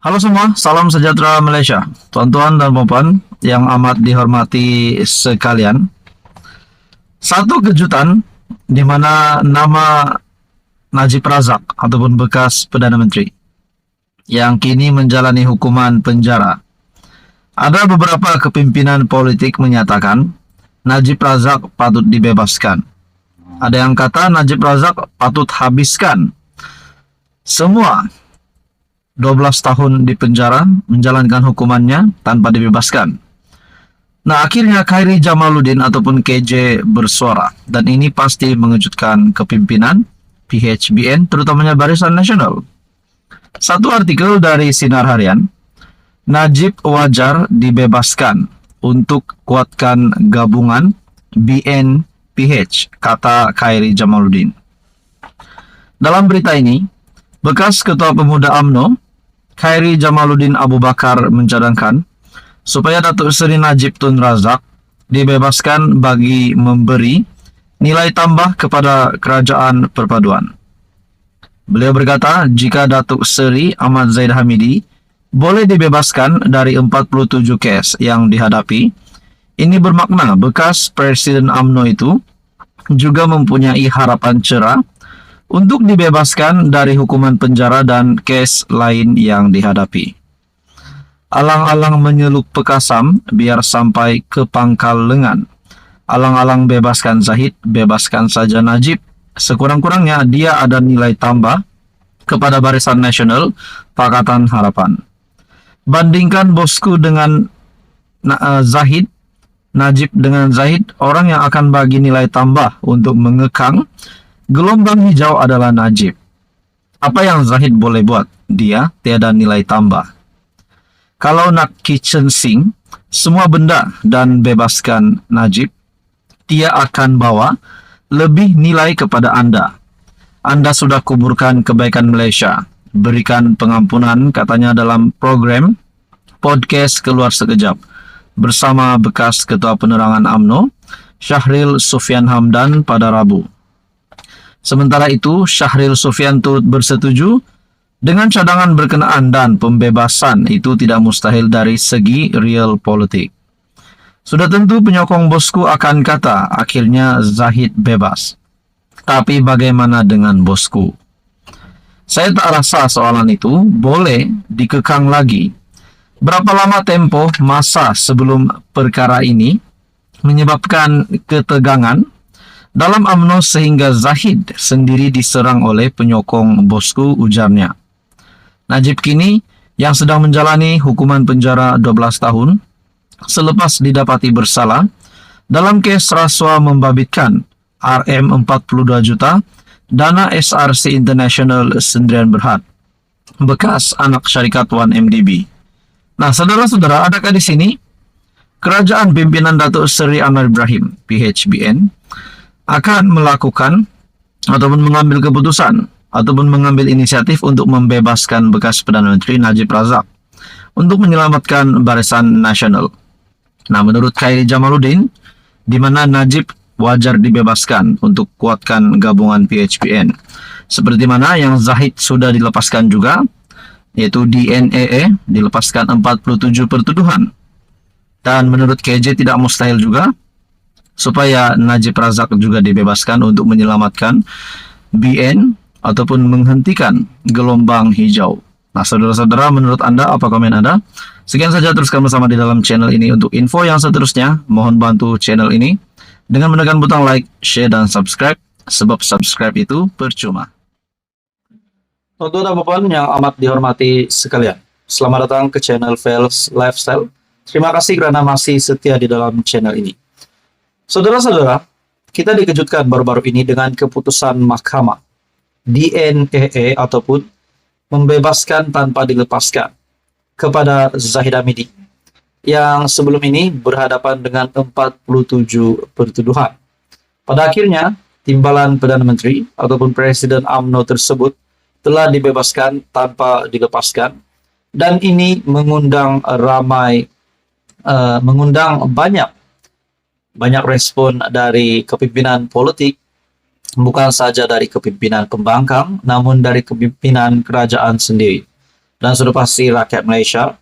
Halo semua, salam sejahtera Malaysia. Tuan-tuan dan puan yang amat dihormati sekalian. Satu kejutan di mana nama Najib Razak ataupun bekas Perdana Menteri yang kini menjalani hukuman penjara. Ada beberapa kepimpinan politik menyatakan Najib Razak patut dibebaskan. Ada yang kata Najib Razak patut habiskan semua 12 tahun di penjara menjalankan hukumannya tanpa dibebaskan. Nah, akhirnya Khairi Jamaluddin ataupun KJ bersuara, dan ini pasti mengejutkan kepimpinan PHBN, terutamanya Barisan Nasional. Satu artikel dari Sinar Harian, Najib wajar dibebaskan untuk kuatkan gabungan BNPH, kata Khairi Jamaluddin. Dalam berita ini, bekas Ketua Pemuda UMNO Khairi Jamaluddin Abu Bakar mencadangkan supaya Datuk Seri Najib Tun Razak dibebaskan bagi memberi nilai tambah kepada kerajaan perpaduan. Beliau berkata jika Datuk Seri Ahmad Zaid Hamidi boleh dibebaskan dari 47 kes yang dihadapi, ini bermakna bekas Presiden UMNO itu juga mempunyai harapan cerah untuk dibebaskan dari hukuman penjara dan kes lain yang dihadapi. Alang-alang menyeluk pekasam biar sampai ke pangkal lengan. Alang-alang bebaskan Zahid, bebaskan saja Najib. Sekurang-kurangnya dia ada nilai tambah kepada Barisan Nasional Pakatan Harapan. Bandingkan bosku dengan Zahid, Najib dengan Zahid, orang yang akan bagi nilai tambah untuk mengekang gelombang hijau adalah Najib. Apa yang Zahid boleh buat? Dia tiada nilai tambah. Kalau nak kitchen sink, semua benda dan bebaskan Najib, dia akan bawa lebih nilai kepada anda. Anda sudah kuburkan kebaikan Malaysia. Berikan pengampunan, katanya dalam program podcast Keluar Sekejap bersama bekas Ketua Penerangan UMNO, Syahril Sufian Hamdan pada Rabu. Sementara itu, Syahril Sufian turut bersetuju dengan cadangan berkenaan dan pembebasan itu tidak mustahil dari segi real politik. Sudah tentu penyokong bosku akan kata akhirnya Zahid bebas. Tapi bagaimana dengan bosku? Saya tak rasa soalan itu boleh dikekang lagi. Berapa lama tempoh masa sebelum perkara ini menyebabkan ketegangan dalam UMNO sehingga Zahid sendiri diserang oleh penyokong bosku, ujarnya. Najib kini yang sedang menjalani hukuman penjara 12 tahun selepas didapati bersalah dalam kes rasuah membabitkan RM42 juta dana SRC International Sendirian Berhad, bekas anak syarikat 1MDB. Nah, saudara-saudara, adakah di sini kerajaan pimpinan Datuk Seri Anwar Ibrahim PHBN akan melakukan ataupun mengambil keputusan ataupun mengambil inisiatif untuk membebaskan bekas Perdana Menteri Najib Razak untuk menyelamatkan Barisan Nasional? Nah, menurut Khairi Jamaluddin, di mana Najib wajar dibebaskan untuk kuatkan gabungan PHBN. Seperti mana yang Zahid sudah dilepaskan juga, yaitu DNAA dilepaskan 47 pertuduhan. Dan menurut KJ tidak mustahil juga supaya Najib Razak juga dibebaskan untuk menyelamatkan BN ataupun menghentikan gelombang hijau. Nah, saudara-saudara, menurut Anda, apa komen Anda? Sekian saja, teruskan bersama di dalam channel ini. Untuk info yang seterusnya, mohon bantu channel ini dengan menekan butang like, share, dan subscribe, sebab subscribe itu percuma. Tuan-tuan dan puan yang amat dihormati sekalian, selamat datang ke channel Vels Lifestyle. Terima kasih karena masih setia di dalam channel ini. Saudara-saudara, kita dikejutkan baru-baru ini dengan keputusan mahkamah DNAA ataupun membebaskan tanpa dilepaskan kepada Zahid Hamidi yang sebelum ini berhadapan dengan 47 pertuduhan. Pada akhirnya, timbalan Perdana Menteri ataupun Presiden UMNO tersebut telah dibebaskan tanpa dilepaskan, dan ini mengundang banyak respon dari kepimpinan politik, bukan saja dari kepimpinan pembangkang, namun dari kepimpinan kerajaan sendiri. dan sudah pasti rakyat Malaysia,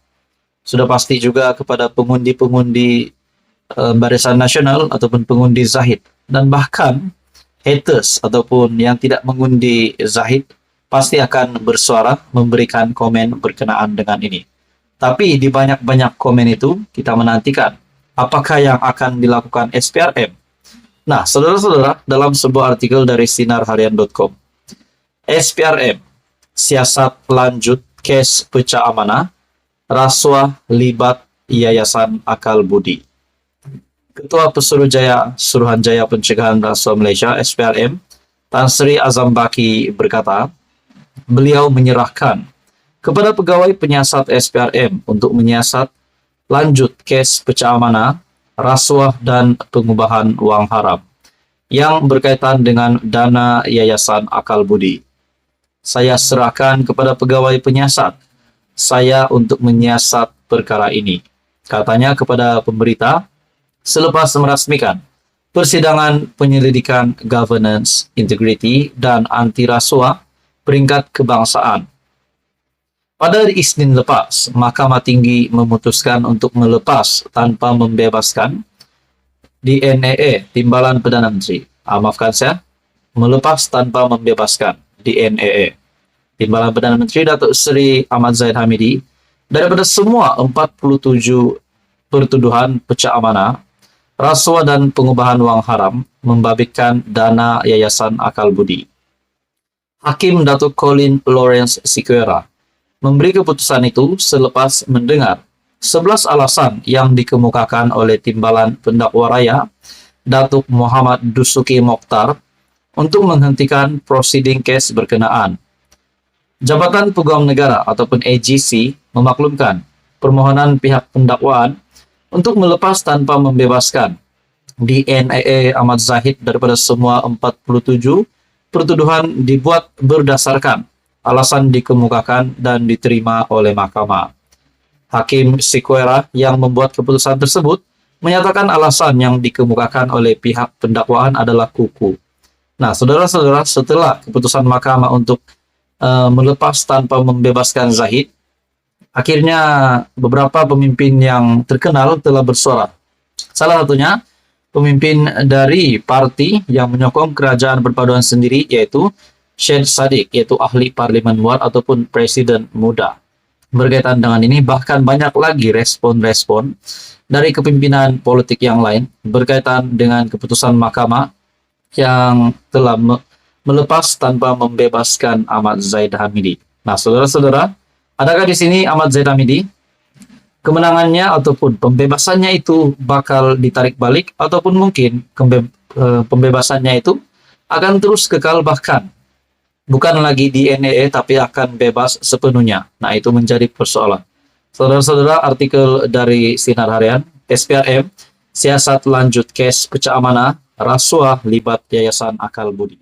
sudah pasti juga kepada pengundi-pengundi Barisan Nasional ataupun pengundi Zahid, dan bahkan haters ataupun yang tidak mengundi Zahid pasti akan bersuara memberikan komen berkenaan dengan ini. Tapi di banyak-banyak komen itu kita menantikan apakah yang akan dilakukan SPRM. Nah, saudara-saudara, dalam sebuah artikel dari sinarharian.com, SPRM, siasat lanjut kes pecah amanah, rasuah libat Yayasan Akal Budi. Ketua Suruhanjaya Pencegahan Rasuah Malaysia (SPRM), Tan Sri Azam Baki berkata, beliau menyerahkan kepada pegawai penyiasat SPRM untuk menyiasat lanjut kes pecah amanah, rasuah dan pengubahan wang haram yang berkaitan dengan dana Yayasan Akal Budi. Saya serahkan kepada pegawai penyiasat saya untuk menyiasat perkara ini, katanya kepada pemberita selepas merasmikan persidangan penyelidikan governance, integriti, dan anti rasuah peringkat kebangsaan. Pada hari Isnin lepas, Mahkamah Tinggi memutuskan untuk melepas tanpa membebaskan DNAA, Timbalan Perdana Menteri. Melepas tanpa membebaskan DNAA, Timbalan Perdana Menteri Datuk Seri Ahmad Zahid Hamidi daripada semua 47 pertuduhan pecah amanah, rasuah dan pengubahan wang haram membabitkan dana Yayasan Akal Budi. Hakim Datuk Colin Lawrence Siqueira memberi keputusan itu selepas mendengar 11 alasan yang dikemukakan oleh Timbalan Pendakwa Raya Datuk Muhammad Dusuki Mokhtar untuk menghentikan prosiding kes berkenaan. Jabatan Peguam Negara ataupun AGC memaklumkan permohonan pihak pendakwaan untuk melepas tanpa membebaskan DNAA Ahmad Zahid daripada semua 47 pertuduhan dibuat berdasarkan alasan dikemukakan dan diterima oleh mahkamah. Hakim Siqueira yang membuat keputusan tersebut menyatakan alasan yang dikemukakan oleh pihak pendakwaan adalah kuku. Nah, saudara-saudara, setelah keputusan mahkamah untuk melepas tanpa membebaskan Zahid, akhirnya beberapa pemimpin yang terkenal telah bersuara. Salah satunya pemimpin dari parti yang menyokong kerajaan perpaduan sendiri, yaitu Syed Saddiq, yaitu ahli Parlimen Luar ataupun Presiden Muda. Berkaitan dengan ini, bahkan banyak lagi respon-respon dari kepimpinan politik yang lain berkaitan dengan keputusan mahkamah yang telah melepas tanpa membebaskan Ahmad Zahid Hamidi. Nah, saudara-saudara, adakah di sini Ahmad Zahid Hamidi kemenangannya ataupun pembebasannya itu bakal ditarik balik, ataupun mungkin pembebasannya itu akan terus kekal, bahkan bukan lagi di NAA tapi akan bebas sepenuhnya? Nah, itu menjadi persoalan. Saudara-saudara, artikel dari Sinar Harian, SPRM, siasat lanjut kes pecah amanah, rasuah libat Yayasan Akal Budi.